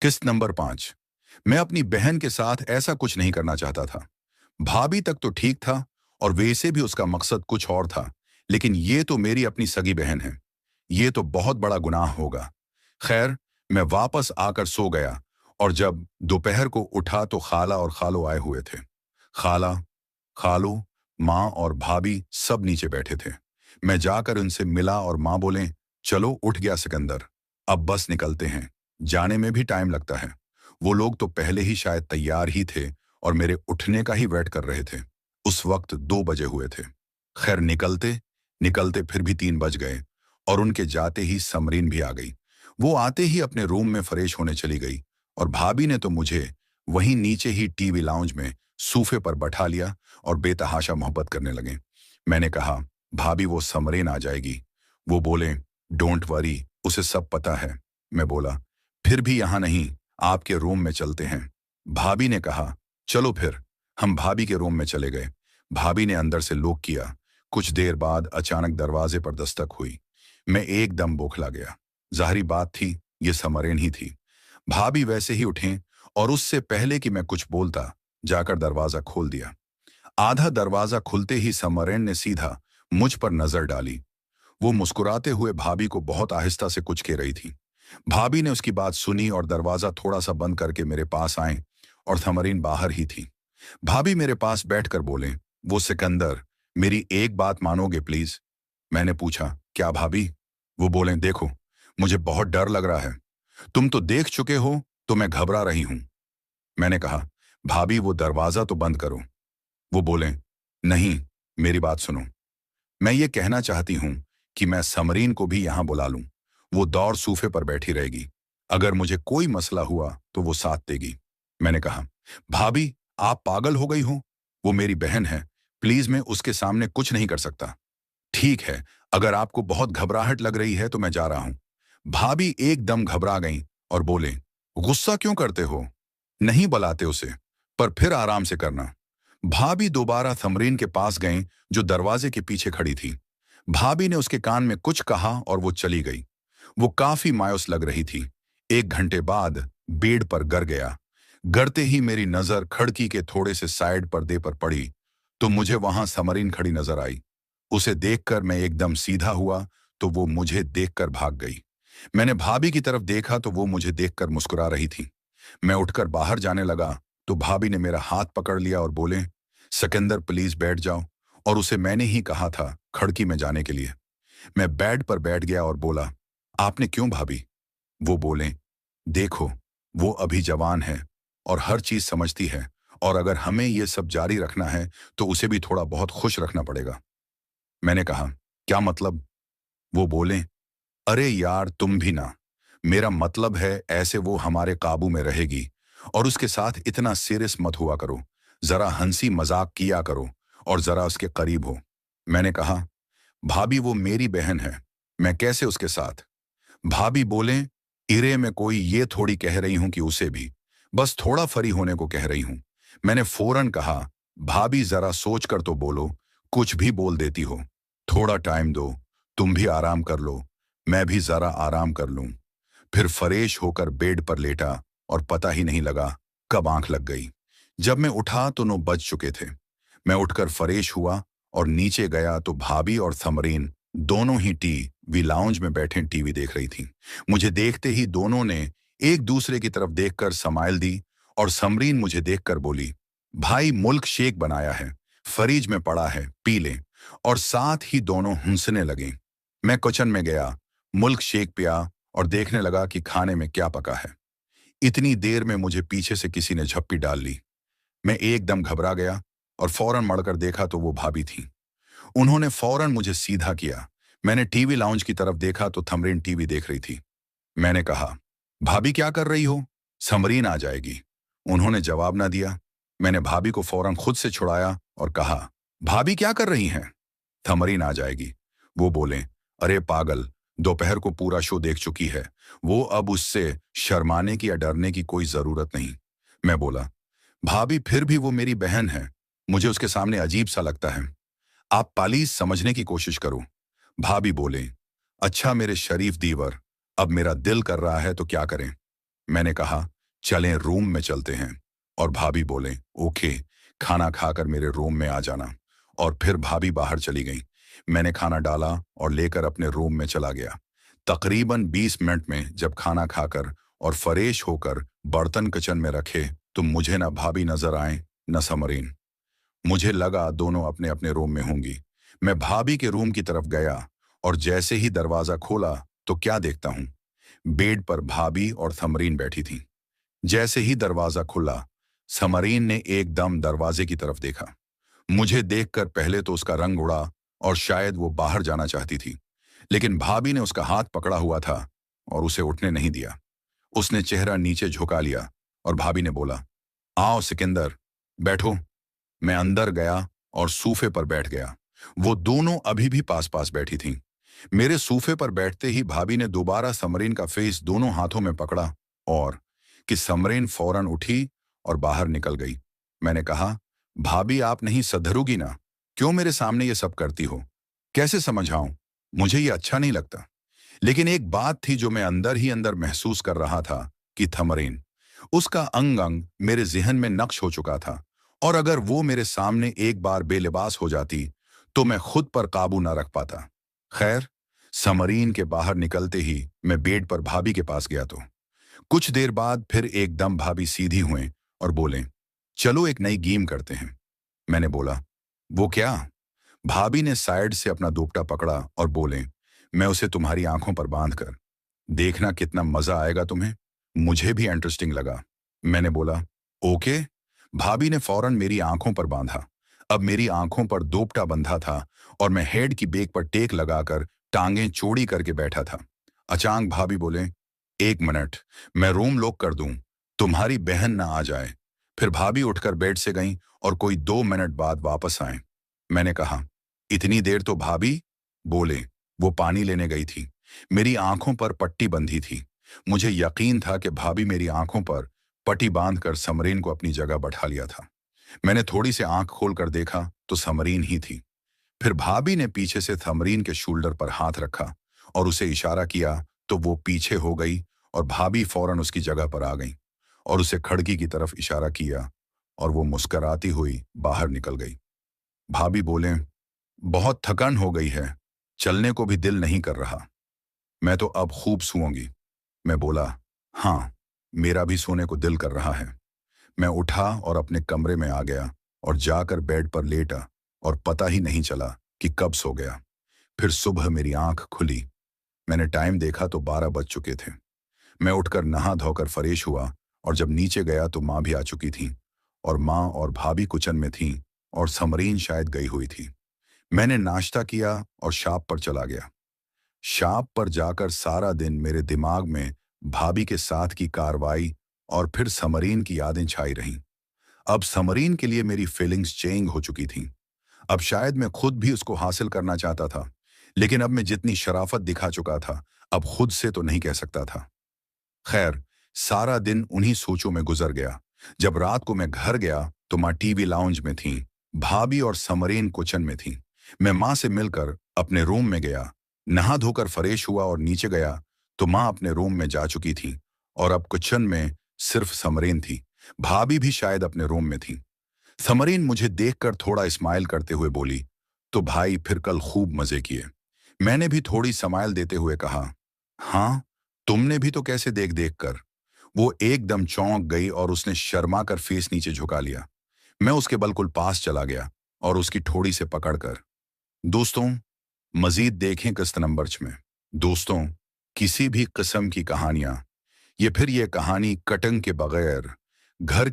किस्त नंबर 5। मैं अपनी बहन के साथ ऐसा कुछ नहीं करना चाहता था। भाभी तक तो ठीक था और वैसे भी उसका मकसद कुछ और था, लेकिन ये तो मेरी अपनी सगी बहन है। ये तो बहुत बड़ा गुनाह होगा। खैर, मैं वापस आकर सो गया और जब दोपहर को उठा तो खाला और खालो आए हुए थे। खाला, खालू, माँ और भाभी सब नीचे बैठे थे। मैं जाकर उनसे मिला और माँ बोले, चलो उठ गया सिकंदर, अब बस निकलते हैं, जाने में भी टाइम लगता है। वो लोग तो पहले ही शायद तैयार ही थे और मेरे उठने का ही वेट कर रहे थे। उस वक्त 2 बजे हुए थे। खैर, निकलते निकलते फिर भी 3 बज गए और उनके जाते ही समरीन भी आ गई। वो आते ही अपने रूम में फ्रेश होने चली गई और भाभी ने तो मुझे वहीं नीचे ही टीवी लाउंज में सोफे पर बैठा लिया और बेतहाशा मोहब्बत करने लगे। मैंने कहा, भाभी वो समरीन आ जाएगी। वो बोले, डोंट वरी, उसे सब पता है। मैं बोला, फिर भी यहाँ नहीं, आपके रूम में चलते हैं। भाभी ने कहा, चलो फिर। हम भाभी के रूम में चले गए। भाभी ने अंदर से लॉक किया। कुछ देर बाद अचानक दरवाजे पर दस्तक हुई। मैं एकदम बौखला गया। जाहिर बात थी, ये समरेन ही थी। भाभी वैसे ही उठे और उससे पहले कि मैं कुछ बोलता, जाकर दरवाजा खोल दिया। आधा दरवाजा खुलते ही समरेन ने सीधा मुझ पर नजर डाली। वो मुस्कुराते हुए भाभी को बहुत आहिस्ता से कुछ कह रही थी। भाभी ने उसकी बात सुनी और दरवाजा थोड़ा सा बंद करके मेरे पास आए और समरीन बाहर ही थी। भाभी मेरे पास बैठकर बोले, वो सिकंदर, मेरी एक बात मानोगे प्लीज? मैंने पूछा, क्या भाभी? वो बोले, देखो, मुझे बहुत डर लग रहा है। तुम तो देख चुके हो, तो मैं घबरा रही हूं। मैंने कहा, भाभी वो दरवाजा तो बंद करो। वो बोले, नहीं, मेरी बात सुनो। मैं ये कहना चाहती हूं कि मैं समरीन को भी यहां बुला लूं। वो दौर सूफे पर बैठी रहेगी। अगर मुझे कोई मसला हुआ तो वो साथ देगी। मैंने कहा, भाभी, आप पागल हो गई हो? वो मेरी बहन है। प्लीज, मैं उसके सामने कुछ नहीं कर सकता। ठीक है, अगर आपको बहुत घबराहट लग रही है तो मैं जा रहा हूं। भाभी एकदम घबरा गई और बोले, गुस्सा क्यों करते हो? नहीं बुलाते उसे, पर फिर आराम से करना। भाभी दोबारा समरीन के पास गए, जो दरवाजे के पीछे खड़ी थी। भाभी ने उसके कान में कुछ कहा और वो चली गई। वो काफी मायूस लग रही थी। 1 घंटे बाद बेड पर गिर गया। गिरते ही मेरी नजर खिड़की के थोड़े से साइड पर्दे पर पड़ी तो मुझे वहां समरीन खड़ी नजर आई। उसे देखकर मैं एकदम सीधा हुआ तो वो मुझे देखकर भाग गई। मैंने भाभी की तरफ देखा तो वो मुझे देखकर मुस्कुरा रही थी। मैं उठकर बाहर जाने लगा तो भाभी ने मेरा हाथ पकड़ लिया और बोले, सिकंदर प्लीज बैठ जाओ। और उसे मैंने ही कहा था खिड़की में जाने के लिए। मैं बेड पर बैठ गया और बोला, आपने क्यों भाभी? वो बोले, देखो, वो अभी जवान है और हर चीज समझती है, और अगर हमें ये सब जारी रखना है तो उसे भी थोड़ा बहुत खुश रखना पड़ेगा। मैंने कहा, क्या मतलब? वो बोले, अरे यार, तुम भी ना। मेरा मतलब है, ऐसे वो हमारे काबू में रहेगी और उसके साथ इतना सीरियस मत हुआ करो। जरा हंसी मजाक किया करो और जरा उसके करीब हो। मैंने कहा, भाभी वो मेरी बहन है, मैं कैसे उसके साथ? भाभी बोले, इरे में कोई ये थोड़ी कह रही हूं कि उसे भी, बस थोड़ा फरी होने को कह रही हूं। मैंने फौरन कहा, भाभी जरा सोच कर तो बोलो, कुछ भी बोल देती हो। थोड़ा टाइम दो, तुम भी आराम कर लो, मैं भी जरा आराम कर लूं। फिर फ्रेश होकर बेड पर लेटा और पता ही नहीं लगा कब आंख लग गई। जब मैं उठा तो 9 बज चुके थे। मैं उठकर फ्रेश हुआ और नीचे गया तो भाभी और समरीन दोनों ही टीवी लाउंज में बैठे टीवी देख रही थी। मुझे देखते ही दोनों ने एक दूसरे की तरफ देखकर स्माइल दी और समरीन मुझे देखकर बोली, भाई मुल्क शेक बनाया है, फ्रिज में पड़ा है, पी लें। और साथ ही दोनों हंसने लगे। मैं किचन में गया, मुल्क शेक पिया और देखने लगा कि खाने में क्या पका है। इतनी देर में मुझे पीछे से किसी ने झप्पी डाल ली। मैं एकदम घबरा गया और फौरन मड़कर देखा तो वो भाभी थी। उन्होंने फौरन मुझे सीधा किया। मैंने टीवी लाउंज की तरफ देखा तो थमरीन टीवी देख रही थी। मैंने कहा, भाभी क्या कर रही हो? समरीन आ जाएगी। उन्होंने जवाब ना दिया। मैंने भाभी को फौरन खुद से छुड़ाया और कहा, भाभी क्या कर रही हैं? थमरीन आ जाएगी। वो बोले, अरे पागल, दोपहर को पूरा शो देख चुकी है, वो अब उससे शर्माने की या डरने की कोई जरूरत नहीं। मैं बोला, भाभी फिर भी वो मेरी बहन है, मुझे उसके सामने अजीब सा लगता है। आप प्लीज समझने की कोशिश करो। भाभी बोले, अच्छा मेरे शरीफ दीवर, अब मेरा दिल कर रहा है तो क्या करें? मैंने कहा, चलें रूम में चलते हैं। और भाभी बोले, ओके, खाना खाकर मेरे रूम में आ जाना। और फिर भाभी बाहर चली गई। मैंने खाना डाला और लेकर अपने रूम में चला गया। तकरीबन 20 मिनट में जब खाना खाकर और फ्रेश होकर बर्तन किचन में रखे तो मुझे ना भाभी नजर आए न समरीन। मुझे लगा दोनों अपने अपने रूम में होंगी। मैं भाभी के रूम की तरफ गया और जैसे ही दरवाजा खोला तो क्या देखता हूं, बेड पर भाभी और समरीन बैठी थी। जैसे ही दरवाजा खुला, समरीन ने एकदम दरवाजे की तरफ देखा। मुझे देखकर पहले तो उसका रंग उड़ा और शायद वो बाहर जाना चाहती थी, लेकिन भाभी ने उसका हाथ पकड़ा हुआ था और उसे उठने नहीं दिया। उसने चेहरा नीचे झुका लिया और भाभी ने बोला, आओ सिकंदर, बैठो। मैं अंदर गया और सूफे पर बैठ गया। वो दोनों अभी भी पास पास बैठी थीं। मेरे सूफे पर बैठते ही भाभी ने दोबारा समरीन का फेस दोनों हाथों में पकड़ा और कि समरीन फौरन उठी और बाहर निकल गई। मैंने कहा, भाभी आप नहीं सधरोगी ना? क्यों मेरे सामने ये सब करती हो? कैसे समझाऊं? मुझे ये अच्छा नहीं लगता। लेकिन एक बात थी जो मैं अंदर ही अंदर महसूस कर रहा था कि थमरीन, उसका अंग अंग मेरे जिहन में नक्श हो चुका था और अगर वो मेरे सामने एक बार बेलिबास हो जाती तो मैं खुद पर काबू ना रख पाता। खैर, समरीन के बाहर निकलते ही मैं बेड पर भाभी के पास गया तो कुछ देर बाद फिर एकदम भाभी सीधी हुए और बोले, चलो एक नई गेम करते हैं। मैंने बोला, वो क्या? भाभी ने साइड से अपना दुपट्टा पकड़ा और बोले, मैं उसे तुम्हारी आंखों पर बांध कर देखना कितना मजा आएगा तुम्हें। मुझे भी इंटरेस्टिंग लगा। मैंने बोला, ओके। भाभी ने फौरन मेरी आंखों पर बांधा। अब मेरी आंखों पर दोपटा बंधा था और मैं हेड की बेक पर टेक लगाकर टांगें चौड़ी करके बैठा था। अचानक भाभी बोले, एक मिनट, मैं रूम लॉक कर दूं, तुम्हारी बहन ना आ जाए। फिर भाभी उठकर बेड से गईं और कोई 2 मिनट बाद वापस आए। मैंने कहा, इतनी देर तो भाभी? बोले, वो पानी लेने गई थी। मेरी आंखों पर पट्टी बंधी थी। मुझे यकीन था कि भाभी मेरी आंखों पर पट्टी बांधकर समरीन को अपनी जगह बैठा लिया था। मैंने थोड़ी सी आंख खोलकर देखा तो समरीन ही थी। फिर भाभी ने पीछे से समरीन के शोल्डर पर हाथ रखा और उसे इशारा किया तो वो पीछे हो गई और भाभी फौरन उसकी जगह पर आ गई और उसे खिड़की की तरफ इशारा किया और वो मुस्कराती हुई बाहर निकल गई। भाभी बोले, बहुत थकन हो गई है, चलने को भी दिल नहीं कर रहा। मैं तो अब खूब सोऊंगी। मैं बोला, हाँ, मेरा भी सोने को दिल कर रहा है। मैं उठा और अपने कमरे में आ गया और जाकर बेड पर लेटा और पता ही नहीं चला कि कब सो गया। फिर सुबह मेरी आंख खुली। मैंने टाइम देखा तो 12 बज चुके थे। मैं उठकर नहा धोकर फ्रेश हुआ और जब नीचे गया तो माँ भी आ चुकी थी और माँ और भाभी किचन में थीं और समरीन शायद गई हुई थी। मैंने नाश्ता किया और शॉप पर चला गया। शॉप पर जाकर सारा दिन मेरे दिमाग में भाभी के साथ की कार्रवाई और फिर समरीन की यादें छाई रहीं। अब समरीन के लिए मेरी फीलिंग्स चेंज हो चुकी थीं। अब शायद मैं खुद भी उसको हासिल करना चाहता था, लेकिन अब मैं जितनी शराफत दिखा चुका था, अब खुद से तो नहीं कह सकता था। खैर, सारा दिन उन्हीं सोचों में गुजर गया। जब रात को मैं घर गया तो माँ टीवी लाउंज में थीं, भाभी और समरीन किचन में थीं। मैं माँ से मिलकर अपने रूम में गया, नहा धोकर फ्रेश हुआ और नीचे गया तो माँ अपने रूम में जा चुकी थी और अब किचन में सिर्फ समरीन थी। भाभी भी शायद अपने रूम में थी। समरीन मुझे देखकर थोड़ा स्माइल करते हुए बोली, तो भाई फिर कल खूब मजे किए। मैंने भी थोड़ी स्माइल देते हुए कहा, हाँ, तुमने भी तो कैसे देख देख कर। वो एकदम चौंक गई और उसने शर्मा कर फेस नीचे झुका लिया। मैं उसके बिल्कुल पास चला गया और उसकी ठोड़ी से पकड़कर, दोस्तों, मजीद देखें किस्त नंबर 6 में। दोस्तों, किसी भी किस्म की कहानियां, ये फिर ये कहानी कटंग के बगैर घर